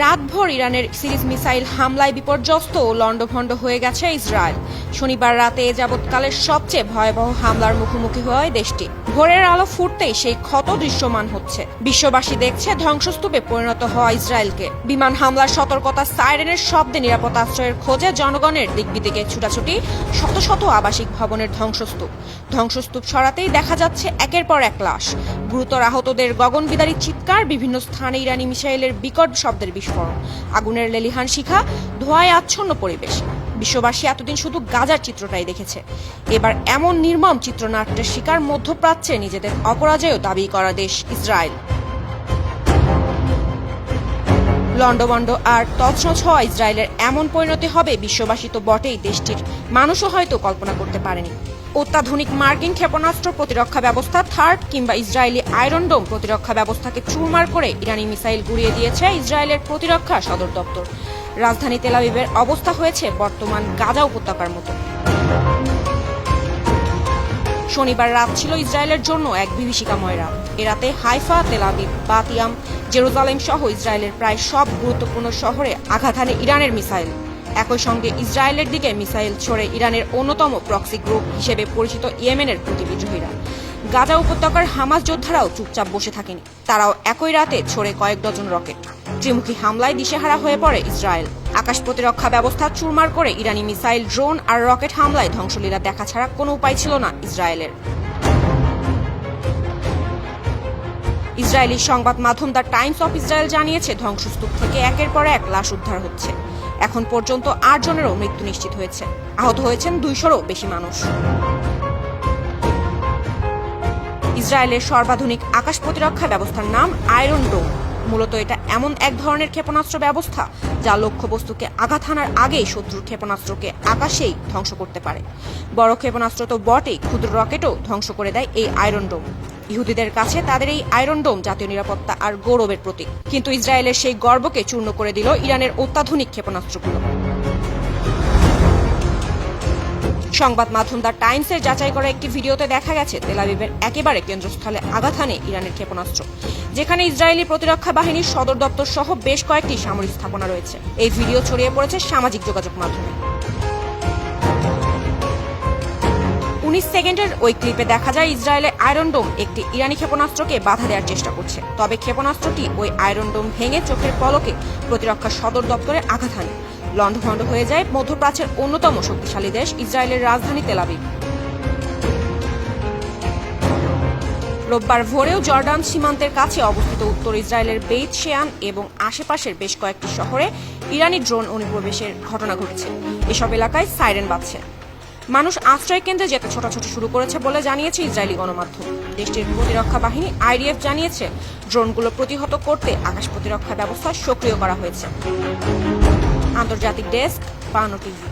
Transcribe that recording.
রাতভর ইরানের series missile হামলায় বিপর্যস্ত ও লণ্ডভণ্ড হয়ে গেছে ইসরায়েল। শনিবার রাতে এ যাবৎকালের সবচেয়ে ভয়াবহ হামলার মুখোমুখি হয় দেশটি। ভোরের আলো ফুটতেই সেই ক্ষত দৃশ্যমান হচ্ছে। বিশ্ববাসী দেখছে ধ্বংসস্তূপে পরিণত হওয়া ইসরায়েলকে। বিমান হামলার সতর্কতা সাইরেনের শব্দে নিরাপদ আশ্রয়ের খোঁজে জনগণের দিকবিদিকে ছুটাছুটি, শত শত আবাসিক ভবনের ধ্বংসস্তূপ সরাতেই দেখা যাচ্ছে একের পর এক লাশ। গুরুতর আহতদের গগনবিদারী চিৎকার, বিভিন্ন স্থানে ইরানি মিসাইলের বিকট শব্দের বিস্ফোরণ, আগুনের লেলিহান শিখা, ধোঁয়ায় আচ্ছন্ন পরিবেশ। বিশ্ববাসী এতদিন শুধু গাজার চিত্রটাই দেখেছে। এবার এমন নির্মম চিত্রনাট্যের শিকার মধ্যপ্রাচ্যে নিজেদের অপরাজেয় দাবি করা দেশ ইসরায়েল। লণ্ডভণ্ড আর তছনছ হওয়া ইসরায়েলের এমন পরিণতি হবে বিশ্ববাসী তো বটেই, দেশটির মানুষও হয়তো কল্পনা করতে পারেনি। অত্যাধুনিক মার্কিন ক্ষেপণাস্ত্র প্রতিরক্ষা ব্যবস্থা থার্ড কিংবা ইসরায়েলি আয়রন ডোম প্রতিরক্ষা ব্যবস্থাকে চুরমার করে ইরানি মিসাইল গুড়িয়ে দিয়েছে ইসরায়েলের প্রতিরক্ষা সদর দপ্তর। রাজধানী তেল আবিবের অবস্থা হয়েছে বর্তমান গাজা উপত্যকার মতো। শনিবার রাত ছিল ইসরায়েলের জন্য এক বিভীষিকাময় রাত। এ রাতে হাইফা, তেল আবিব, বাতিয়াম, জেরুজালেম সহ ইসরায়েলের প্রায় সব গুরুত্বপূর্ণ শহরে আঘাত হানে ইরানের মিসাইল। একই সঙ্গে ইসরায়েলের দিকে মিসাইল ছড়ে ইরানের অন্যতম প্রক্সি গ্রুপ হিসেবে পরিচিত ইয়েমেনের প্রতিবিদ্রোহীরা। গাজা উপত্যকার হামাস যোদ্ধারাও চুপচাপ বসে থাকেনি। তারাও একই রাতে ছড়ে কয়েক ডজন রকেট। ত্রিমুখী হামলায় দিশেহারা হয়ে পড়ে ইসরায়েল। আকাশ প্রতিরক্ষা ব্যবস্থা চুরমার করে ইরানি মিসাইল, ড্রোন আর রকেট হামলায় ধ্বংসলীলা দেখা ছাড়া কোনো উপায় ছিল না ইসরায়েলের। ইসরায়েলি সংবাদ মাধ্যম দ্য টাইমস অফ ইসরায়েল জানিয়েছে, ধ্বংসস্তূপ থেকে একের পর এক লাশ উদ্ধার হচ্ছে। এখন পর্যন্ত 8 জনেরও মৃত্যু নিশ্চিত হয়েছে। আহত হয়েছেন 200-রও বেশি মানুষ। ইসরায়েলের সর্বাধুনিক আকাশ প্রতিরক্ষা ব্যবস্থার নাম আয়রন ডোম। মূলত এটা এমন এক ধরনের ক্ষেপণাস্ত্র ব্যবস্থা যা লক্ষ্যবস্তুকে আঘাত হানার আগেই শত্রুর ক্ষেপণাস্ত্রকে আকাশেই ধ্বংস করতে পারে। বড় ক্ষেপণাস্ত্র তো বটেই, ক্ষুদ্র রকেটও ধ্বংস করে দেয় এই আয়রন ডোম। ইহুদিদের কাছে তাদের এই আয়রন ডোম জাতীয় নিরাপত্তা আর গৌরবের প্রতীক। কিন্তু ইসরায়েলের সেই গর্বকে চূর্ণ করে দিল ইরানের অত্যাধুনিক ক্ষেপণাস্ত্রগুলো। সংবাদ মাধ্যম দ্য টাইমসের যাচাই করা একটি ভিডিওতে দেখা গেছে তেল আবিবের একেবারে কেন্দ্রস্থলে আঘাত হানে ইরানের ক্ষেপণাস্ত্র, যেখানে ইসরায়েলি প্রতিরক্ষা বাহিনীর সদর দপ্তর সহ বেশ কয়েকটি সামরিক স্থাপনা রয়েছে। এই ভিডিও ছড়িয়ে পড়েছে সামাজিক যোগাযোগ মাধ্যমে। 19 সেকেন্ডের ওই ক্লিপে দেখা যায় ইসরায়েলের আয়রন ডোম একটি ইরানি ক্ষেপণাস্ত্রকে বাধা দেওয়ার চেষ্টা করছে। তবে ক্ষেপণাস্ত্রটি ওই আয়রন ডোম ভেঙে চোখের পলকে প্রতিরক্ষা সদর দপ্তরে আঘাত হানে। লণ্ডভণ্ড হয়ে যায় মধ্যপ্রাচ্যের অন্যতম শক্তিশালী দেশ ইসরায়েলের রাজধানী তেল আবিব। রোববার ভোরেও জর্ডান সীমান্তের কাছে অবস্থিত উত্তর ইসরায়েলের বেইত শেয়ান এবং আশেপাশের বেশ কয়েকটি শহরে ইরানি ড্রোন অনুপ্রবেশের ঘটনা ঘটেছে। এসব এলাকায় সাইরেন বাজছে। মানুষ আশ্রয় কেন্দ্রে যেতে ছোটাছুটি শুরু করেছে বলে জানিয়েছে ইসরায়েলি গণমাধ্যম। দেশটির প্রতিরক্ষা বাহিনী আইডিএফ জানিয়েছে, ড্রোনগুলো প্রতিহত করতে আকাশ প্রতিরক্ষা ব্যবস্থা সক্রিয় করা হয়েছে। আন্তর্জাতিক ডেস্ক, 52 টিভি।